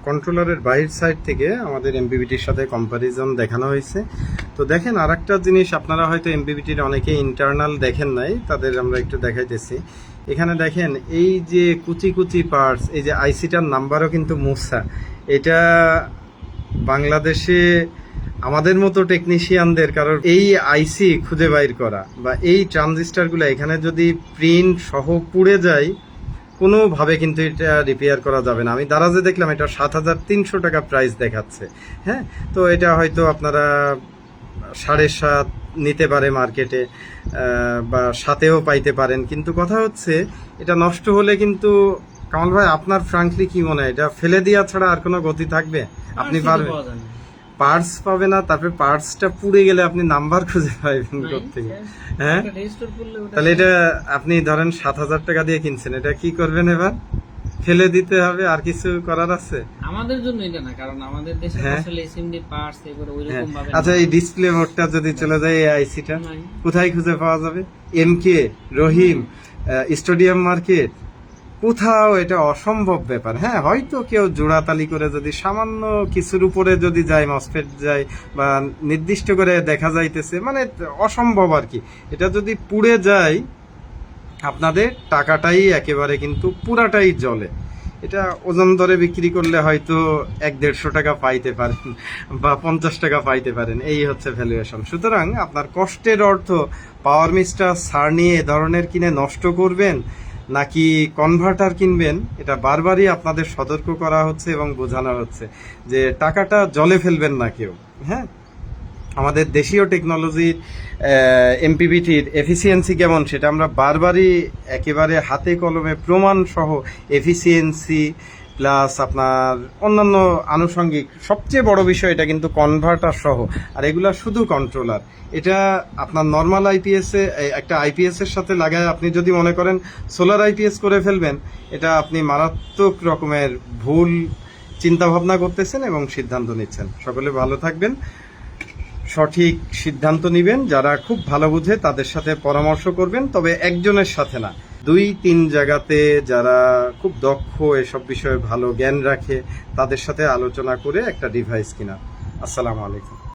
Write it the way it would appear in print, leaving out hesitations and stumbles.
কন্ট্রোলারের বাহির সাইড থেকে আমাদের এমপিবিটির সাথে কম্প্যারিজন দেখানো হয়েছে। তো দেখেন আরেকটা জিনিস, আপনারা হয়তো এমপিবিটির অনেকে ইন্টারনাল দেখেন নাই, তাদের আমরা একটু দেখাইতেছি। এখানে দেখেন এই যে কুচি কুচি পার্টস, এই যে আইসিটার নাম্বারও কিন্তু মুসা। এটা বাংলাদেশে আমাদের মতো টেকনিশিয়ানদের কারণ এই আইসি খুঁজে বাইর করা বা এই ট্রানজিস্টারগুলো এখানে যদি প্রিন্ট সহ পুড়ে যায়, কোনোভাবে কিন্তু এটা রিপেয়ার করা যাবে না। আমি দারাজে দেখলাম এটা 7,300 টাকা প্রাইস দেখাচ্ছে। হ্যাঁ, তো এটা হয়তো আপনারা 7.5 নিতে পারে মার্কেটে, বা 7-এও পাইতে পারেন। কিন্তু কথা হচ্ছে এটা নষ্ট হলে কিন্তু কামাল ভাই, আপনার ফ্রাঙ্কলি কি মনে হয়, এটা ফেলে দেওয়া ছাড়া আর কোনো গতি থাকবে? আপনি পারবেন? পার্টস পাবে না, তারপরে পার্টসটা পুড়ে গেলে আপনি নাম্বার খুঁজে পাইবেন কোত্থেকে? হ্যাঁ, তাহলে এটা আপনি ধরেন 7,000 টাকা দিয়ে কিনছেন, এটা কি করবেন এবার? ফেলে দিতে হবে, আর কিছু করার আছে? আমাদের জন্য এটা না, কারণ আমাদের দেশে আসলে এসএমডি পার্টস এগুলো ওইরকম ভাবে। আচ্ছা, এই ডিসপ্লে বোর্ডটা যদি চলে যায়, এই আইসিটা কোথায় খুঁজে পাওয়া যাবে? এমকে, রহিম, স্টেডিয়াম মার্কেট, কোথাও এটা অসম্ভব ব্যাপার। হ্যাঁ, হয়তো কেউ জোড়াতালি করে যদি সামান্য কিছুর উপরে যদি যায়, মসফেট যায় বা নির্দিষ্ট করে দেখা যাইতেছে, মানে অসম্ভব আর কি। এটা যদি পুড়ে যায়, আপনাদের টাকাটাই একেবারে কিন্তু পুরাটাই জলে। এটা ওজন দরে বিক্রি করলে হয়তো 100-150 টাকা পাইতে পারেন বা 50 টাকা পাইতে পারেন, এই হচ্ছে ভ্যালুয়েশন। সুতরাং আপনার কষ্টের অর্থ পাওয়ার মিস্টার সারনি এ ধরনের কিনে নষ্ট করবেন নাকি কনভার্টার কিনবেন, এটা বারবারই আপনাদের সতর্ক করা হচ্ছে এবং বোঝানো হচ্ছে যে টাকাটা জলে ফেলবেন না কেউ। হ্যাঁ, আমাদের দেশীয় টেকনোলজির এমপিবিটির এফিসিয়েন্সি কেমন সেটা আমরা বারবারই একেবারে হাতে কলমে প্রমাণ সহ এফিসিয়েন্সি প্লাস আপনার অন্যান্য আনুষঙ্গিক, সবচেয়ে বড় বিষয় এটা কিন্তু কনভার্টার সহ। আর এগুলা শুধু কন্ট্রোলার। এটা আপনার নর্মাল আইপিএসে, একটা আইপিএসের সাথে লাগায় আপনি যদি মনে করেন সোলার আইপিএস করে ফেলবেন, এটা আপনি মারাত্মক রকমের ভুল চিন্তা ভাবনা করতেছেন এবং সিদ্ধান্ত নিচ্ছেন। সকলে ভালো থাকবেন, সঠিক সিদ্ধান্ত নেবেন। যারা খুব ভালো বুঝে তাদের সাথে পরামর্শ করবেন, তবে একজনের সাথে না, 2-3 জায়গাতে যারা খুব দক্ষ, এসব বিষয়ে ভালো জ্ঞান রাখে, তাদের সাথে আলোচনা করে একটা ডিভাইস কিনা। আসসালামু আলাইকুম।